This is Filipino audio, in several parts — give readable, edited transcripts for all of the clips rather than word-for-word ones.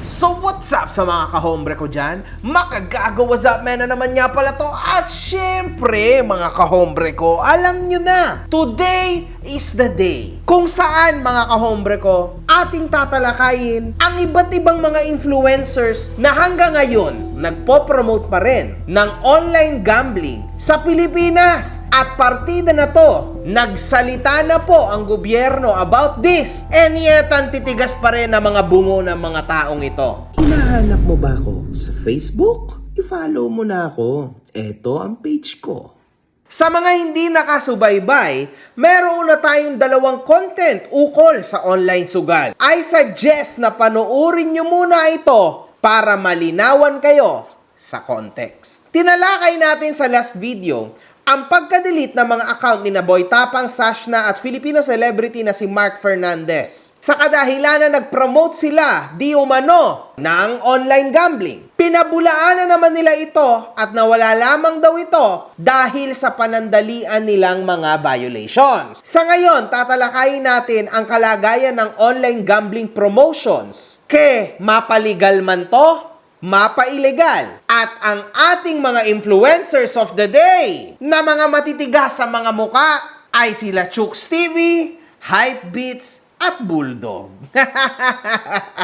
So what's up sa mga kahombre ko dyan? Makagago, what's up man na naman nga pala to. At syempre mga kahombre ko, alam nyo na, today is the day kung saan mga kahombre ko, ating tatalakayin ang iba't ibang mga influencers na hanggang ngayon nagpo-promote pa rin ng online gambling sa Pilipinas. At partida na to, nagsalita na po ang gobyerno about this. And yet, ang titigas pa rin ng mga bungo ng mga taong ito. Hinahanap mo ba ako sa Facebook? I-follow mo na ako. Ito ang page ko. Sa mga hindi nakasubaybay, meron na tayong dalawang content ukol sa online sugal. I suggest na panoorin nyo muna ito para malinawan kayo sa context. Tinalakay natin sa last video ang pagka-delete ng mga account ni Boy Tapang, Sashna at Filipino celebrity na si Mark Fernandez. Sa kadahilan na nag-promote sila di umano ng online gambling. Pinabulaan na naman nila ito at nawala lamang daw ito dahil sa panandalian nilang mga violations. Sa ngayon, tatalakayin natin ang kalagayan ng online gambling promotions. Mapaligal man to, mapa-ilegal. At ang ating mga influencers of the day na mga matitigas sa mga muka ay sila Chooks TV, Hypebeats, at Bulldog.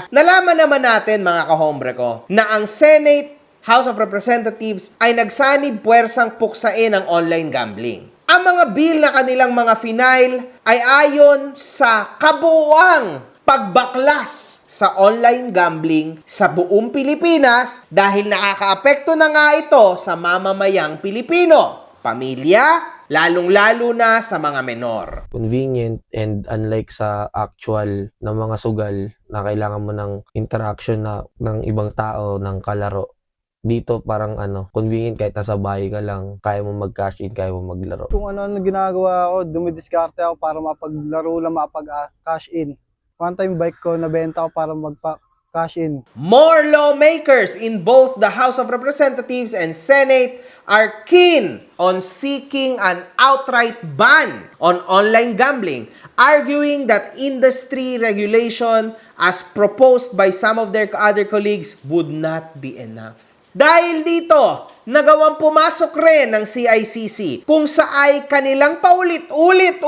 Nalaman naman natin mga kahombre ko na ang Senate, House of Representatives ay nagsanib puwersang puksain ang online gambling. Ang mga bill na kanilang mga final ay ayon sa kabuuang pagbaklas sa online gambling sa buong Pilipinas dahil nakakaapekto na nga ito sa mamamayang Pilipino, pamilya, lalong-lalo na sa mga menor. Convenient and unlike sa actual na mga sugal na kailangan mo ng interaction na ng ibang tao, ng kalaro. Dito parang convenient kahit nasa bahay ka lang, kaya mo mag-cash in, kaya mo maglaro. Kung ano ginagawa ko, dumidiskarte ako para mapaglaro lang, mapag-cash in. One time bike ko, nabenta ko para magpa-cash in. More lawmakers in both the House of Representatives and Senate are keen on seeking an outright ban on online gambling, arguing that industry regulation as proposed by some of their other colleagues would not be enough. Dahil dito, nagawang pumasok rin ng CICC kung saay kanilang paulit-ulit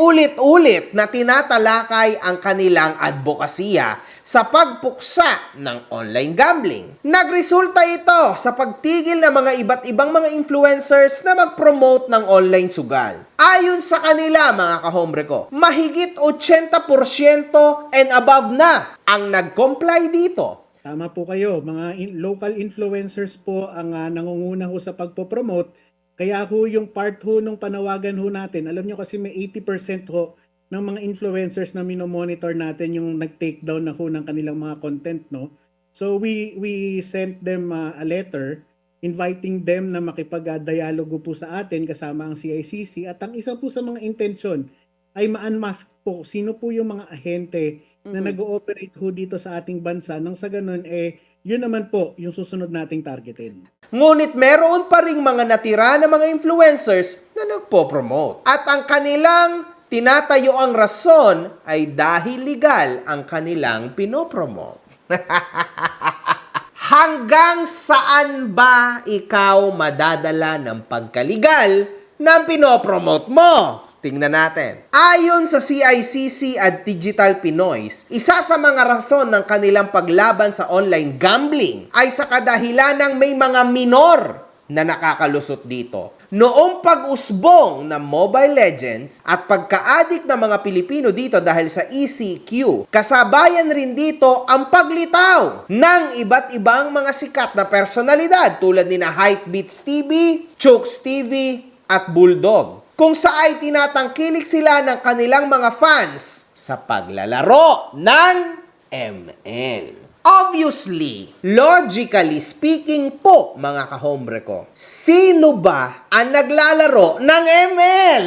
na tinatalakay ang kanilang advokasya sa pagpuksa ng online gambling. Nagresulta ito sa pagtigil ng mga iba't ibang mga influencers na mag-promote ng online sugal. Ayon sa kanila mga kahombre ko, mahigit 80% and above na ang nag-comply dito. Tama po kayo, mga local influencers po ang nangunguna ho sa pagpopromote. Kaya ho yung part ho nung panawagan ho natin, alam nyo kasi may 80% ho ng mga influencers na minomonitor natin yung nag-take down na ho ng kanilang mga content, no? So we sent them a letter inviting them na makipag-dialogo po sa atin kasama ang CICC at ang isa po sa mga intensyon ay ma-unmask po sino po yung mga ahente na nag-ooperate ho dito sa ating bansa nang sa ganun yun naman po yung susunod nating targetin. Ngunit meron pa ring mga natira na mga influencers na nagpo-promote. At ang kanilang tinatayo ang rason ay dahil legal ang kanilang pinopromote. Hanggang saan ba ikaw madadala ng pagkaligal ng pinopromote mo? Tingnan natin. Ayon sa CICC at Digital Pinoys, isa sa mga rason ng kanilang paglaban sa online gambling ay sa kadahilan ng may mga minor na nakakalusot dito. Noong pag-usbong ng Mobile Legends at pagka-addict ng mga Pilipino dito dahil sa ECQ, kasabayan rin dito ang paglitaw ng iba't ibang mga sikat na personalidad tulad ni Hypebeats TV, Chooks TV at Bulldog, kung saan tinatangkilik sila ng kanilang mga fans sa paglalaro ng ML. Obviously, logically speaking po mga kahombre ko, sino ba ang naglalaro ng ML?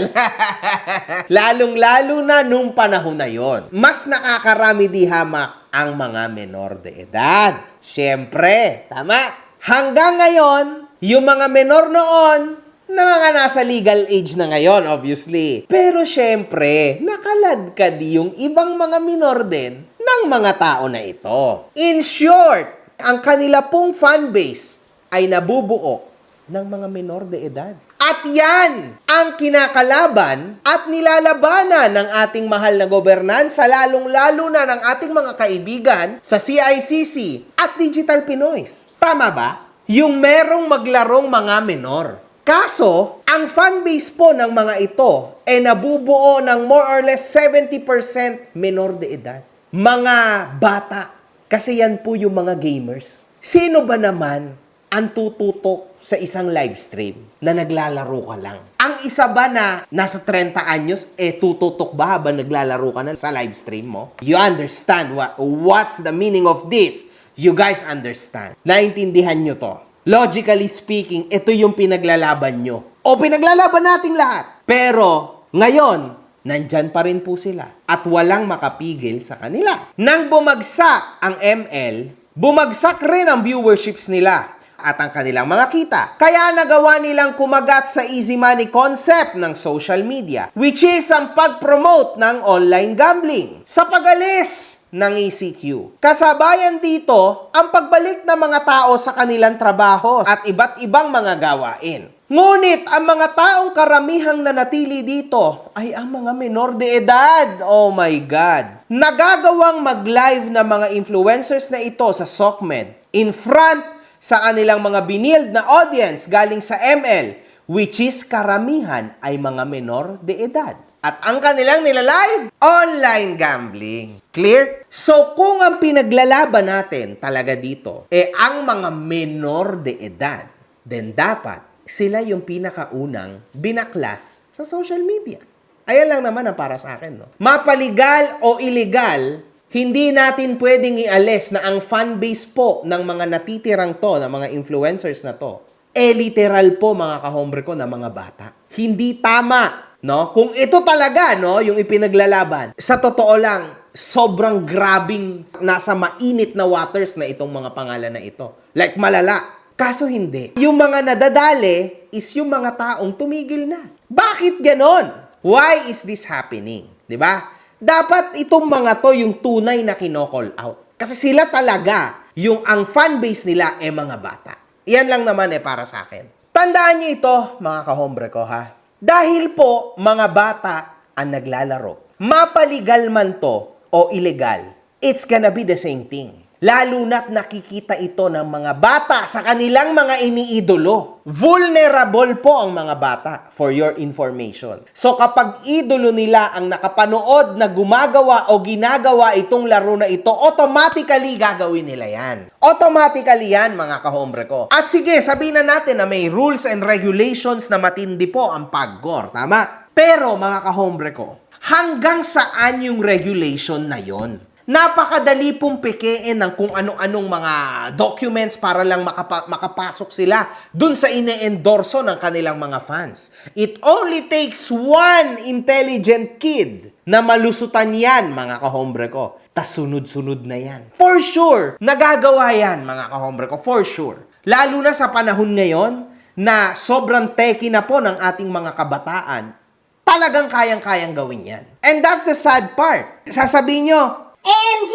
Lalong-lalo na nung panahon na yon. Mas nakakarami di hamak ang mga menor de edad. Siyempre, tama? Hanggang ngayon, yung mga menor noon, na mga nasa legal age na ngayon, obviously. Pero syempre, nakaladkad yung ibang mga minor din ng mga tao na ito. In short, Ang kanila pong fanbase ay nabubuo ng mga menor de edad. At yan ang kinakalaban at nilalabanan ng ating mahal na gobernansa, lalong-lalo na ng ating mga kaibigan sa CICC at Digital Pinoys. Tama ba? Yung merong maglarong mga menor. Kaso, ang fanbase po ng mga ito ay nabubuo ng more or less 70% menor de edad. Mga bata. Kasi yan po yung mga gamers. Sino ba naman ang tututok sa isang live stream na naglalaro ka lang? Ang isa ba na nasa 30 anyos, tututok ba habang naglalaro ka na sa live stream mo? You understand what's the meaning of this? You guys understand. Naintindihan nyo to. Logically speaking, ito yung pinaglalaban nyo. O pinaglalaban nating lahat. Pero, ngayon, nandyan pa rin po sila. At walang makapigil sa kanila. Nang bumagsak ang ML, bumagsak rin ang viewerships nila at ang kanilang mga kita. Kaya nagawa nilang kumagat sa easy money concept ng social media, which is ang pag-promote ng online gambling sa pag-alis ng ECQ. Kasabayan dito ang pagbalik ng mga tao sa kanilang trabaho at iba't ibang mga gawain. Ngunit ang mga taong karamihang nanatili dito ay ang mga menor de edad. Oh my God! Nagagawang mag-live na mga influencers na ito sa SOCMED in front sa kanilang mga binild na audience galing sa ML, which is karamihan ay mga menor de edad. At ang kanilang nilalive, online gambling. Clear? So kung ang pinaglalaban natin talaga dito, ang mga menor de edad, then dapat sila yung pinakaunang binaklas sa social media. Ayan lang naman ang para sa akin, no? Mapaligal o illegal, hindi natin pwedeng ialis na ang fanbase po ng mga natitirang to, ng mga influencers na to, literal po mga kahombre ko na mga bata. Hindi tama, no? Kung ito talaga, no, yung ipinaglalaban, sa totoo lang, sobrang grabing nasa mainit na waters na itong mga pangalan na ito. Like malala. Kaso hindi. Yung mga nadadali is yung mga taong tumigil na. Bakit ganon? Why is this happening? 'Di ba? Dapat itong mga to yung tunay na kino-call out. Kasi sila talaga yung ang fanbase nila mga bata. Iyan lang naman para sa akin. Tandaan niyo ito, mga kahombre ko, ha? Dahil po, mga bata ang naglalaro. Mapaligal man to o illegal, it's gonna be the same thing. Lalo na't nakikita ito ng mga bata sa kanilang mga iniidolo. Vulnerable po ang mga bata, for your information. So kapag idolo nila ang nakapanood na gumagawa o ginagawa itong laro na ito, automatically gagawin nila yan. Automatically yan, mga kahombre ko. At sige, sabihin na natin na may rules and regulations na matindi po ang PAGCOR, tama? Pero mga kahombre ko, hanggang saan yung regulation na yon? Napakadali pong pekein ng kung ano-anong mga documents para lang makapasok sila dun sa ine-endorso ng kanilang mga fans. It only takes one intelligent kid na malusutan yan, mga kahombre ko. Tas sunod-sunod na yan. For sure, nagagawa yan, mga kahombre ko. For sure. Lalo na sa panahon ngayon na sobrang techy na po ng ating mga kabataan, talagang kayang-kayang gawin yan. And that's the sad part. Sasabihin nyo, AMG,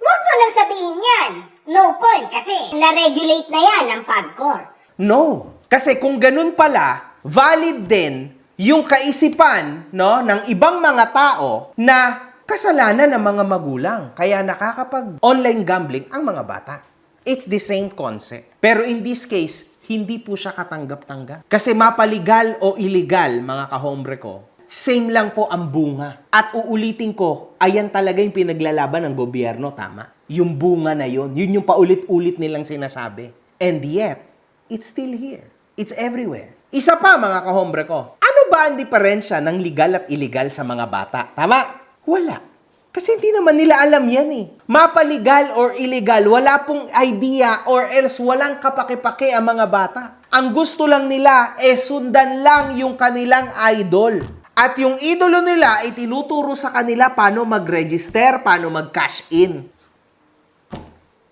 wag mo nang sabihin yan. No point kasi na-regulate na yan ng PAGCOR. no. Kasi kung ganun pala, valid din yung kaisipan, no, ng ibang mga tao na kasalanan ng mga magulang. Kaya nakakapag-online gambling ang mga bata. It's the same concept. Pero in this case, hindi po siya katanggap-tanggap. Kasi mapaligal o illegal, mga kahombre ko, same lang po ang bunga. At uulitin ko, ayan talaga yung pinaglalaban ng gobyerno, tama? Yung bunga na yun yung paulit-ulit nilang sinasabi. And yet, it's still here. It's everywhere. Isa pa, mga kahombre ko, ano ba ang diferensya ng legal at illegal sa mga bata? Tama? Wala. Kasi hindi naman nila alam yan eh. Mapaligal or illegal, wala pong idea or else walang kapake-pake ang mga bata. Ang gusto lang nila sundan lang yung kanilang idol. At yung idolo nila ay tinuturo sa kanila paano mag-register, paano mag-cash in.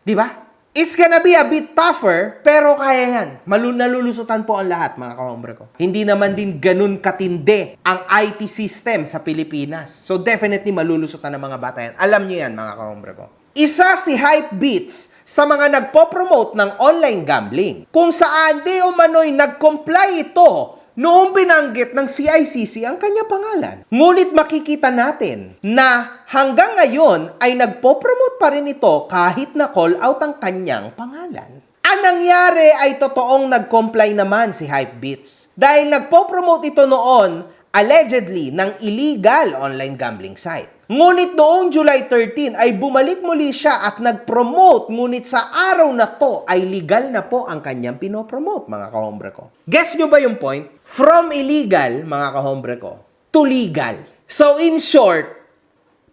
Di ba? It's gonna be a bit tougher, pero kaya yan. Nalulusutan po ang lahat, mga kahombre ko. Hindi naman din ganun katindi ang IT system sa Pilipinas. So definitely malulusutan ng mga bata yan. Alam niyo yan, mga kahombre ko. Isa si Hypebeats sa mga nagpo-promote ng online gambling. Kung saan di umano'y nag-comply ito noong binanggit ng CICC ang kanya pangalan. Ngunit makikita natin na hanggang ngayon ay nagpo-promote pa rin ito kahit na call out ang kanyang pangalan. Ang nangyari ay totoong nag-comply naman si Hypebeats dahil nagpo-promote ito noon allegedly ng illegal online gambling site. Ngunit noong July 13 ay bumalik muli siya at nag-promote, ngunit sa araw na to ay legal na po ang kanyang pinopromote, mga kahombre ko. Guess nyo ba yung point? From illegal, mga kahombre ko, to legal. So in short,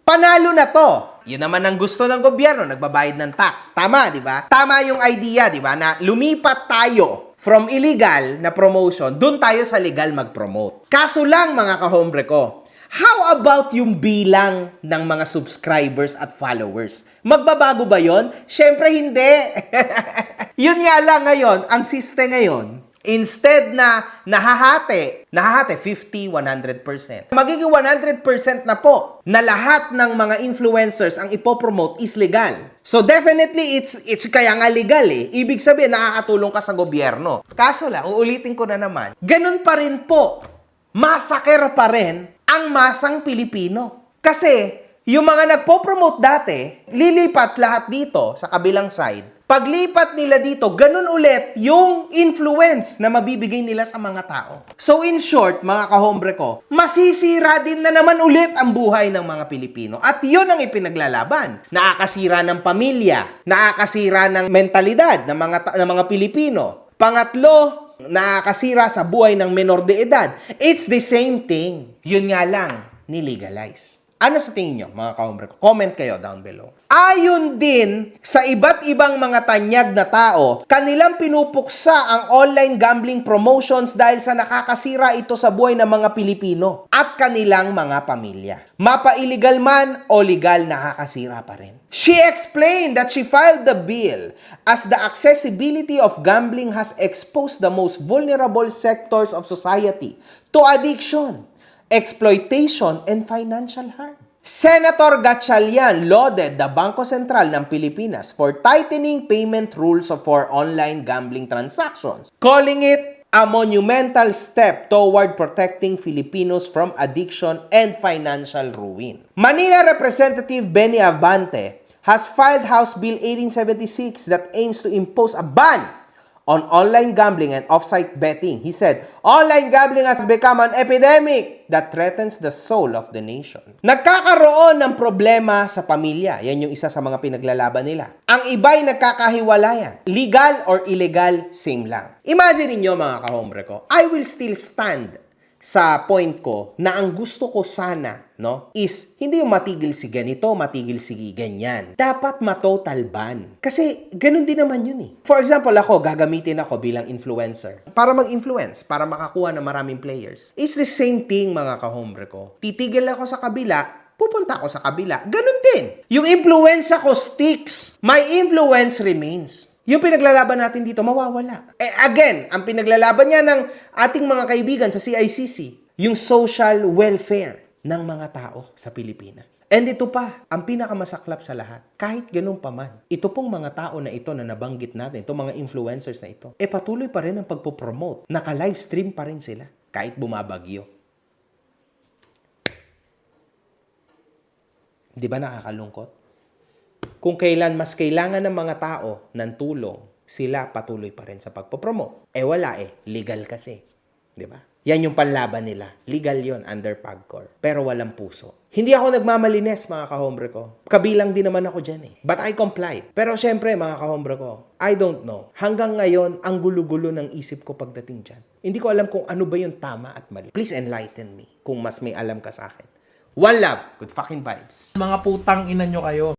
panalo na to. Yun naman ang gusto ng gobyerno, nagbabayad ng tax. Tama, di ba? Tama yung idea, di ba, na lumipat tayo from illegal na promotion, dun tayo sa legal mag-promote. Kaso lang, mga kahombre ko, how about yung bilang ng mga subscribers at followers? Magbabago ba yon? Syempre hindi. Yun nga lang ngayon, ang system ngayon, instead na nahahati 50, 100%. Magiging 100% na po na lahat ng mga influencers ang ipopromote is legal. So definitely it's kaya nga legal eh. Ibig sabihin nakakatulong ka sa gobyerno. Kaso lang, uulitin ko na naman, ganun pa rin po. Massacre pa rin ang masang Pilipino. Kasi yung mga nagpo-promote dati, lilipat lahat dito sa kabilang side. Paglipat nila dito, ganun ulit yung influence na mabibigay nila sa mga tao. So in short, mga kahombre ko, masisira din na naman ulit ang buhay ng mga Pilipino. At yun ang ipinaglalaban. Nakakasira ng pamilya, nakakasira ng mentalidad ng mga Pilipino. Pangatlo, nakakasira sa buhay ng menor de edad. It's the same thing. Yun nga lang, nilegalize. Ano sa tingin nyo, mga kahombre ko? Comment kayo down below. Ayon din sa iba't ibang mga tanyag na tao, kanilang pinupuksa ang online gambling promotions dahil sa nakakasira ito sa buhay ng mga Pilipino at kanilang mga pamilya. Mapa-illegal man o legal, nakakasira pa rin. She explained that she filed the bill as the accessibility of gambling has exposed the most vulnerable sectors of society to addiction, exploitation, and financial harm. Senator Gatchalian lauded the Bangko Sentral ng Pilipinas for tightening payment rules for online gambling transactions, calling it a monumental step toward protecting Filipinos from addiction and financial ruin. Manila Representative Benny Abante has filed House Bill 1876 that aims to impose a ban on online gambling and off-site betting. He said, online gambling has become an epidemic that threatens the soul of the nation. Nagkakaroon ng problema sa pamilya. Yan yung isa sa mga pinaglalaban nila. Ang iba'y nagkakahiwalayan. Legal or illegal, same lang. Imagine niyo mga kahombre ko, I will still stand sa point ko na ang gusto ko sana, no, is hindi yung matigil si ganito, matigil si ganyan. Dapat ma-total ban. Kasi ganun din naman yun eh. For example, ako, gagamitin ako bilang influencer. Para mag-influence, para makakuha ng maraming players. It's the same thing, mga kahombre ko. Titigil ako sa kabila, pupunta ako sa kabila. Ganun din. Yung influence ko sticks. My influence remains. Yung pinaglalaban natin dito, mawawala. Again, ang pinaglalaban niya ng ating mga kaibigan sa CICC, yung social welfare ng mga tao sa Pilipinas. And ito pa, ang pinakamasaklap sa lahat, kahit ganun pa man, ito pong mga tao na ito na nabanggit natin, itong mga influencers na ito, patuloy pa rin ang pagpopromote. Naka-livestream pa rin sila, kahit bumabagyo. Di ba nakakalungkot? Kung kailan mas kailangan ng mga tao ng tulong, sila patuloy pa rin sa pagpopromote. Wala legal kasi. Di ba? Yan yung panlaban nila. Legal yon under PAGCOR. Pero walang puso. Hindi ako nagmamalines, mga kahombre ko. Kabilang din naman ako dyan But I complied. Pero syempre, mga kahombre ko, I don't know. Hanggang ngayon, ang gulo-gulo ng isip ko pagdating dyan. Hindi ko alam kung ano ba yung tama at mali. Please enlighten me kung mas may alam ka sa akin. One love. Good fucking vibes. Mga putang ina nyo kayo.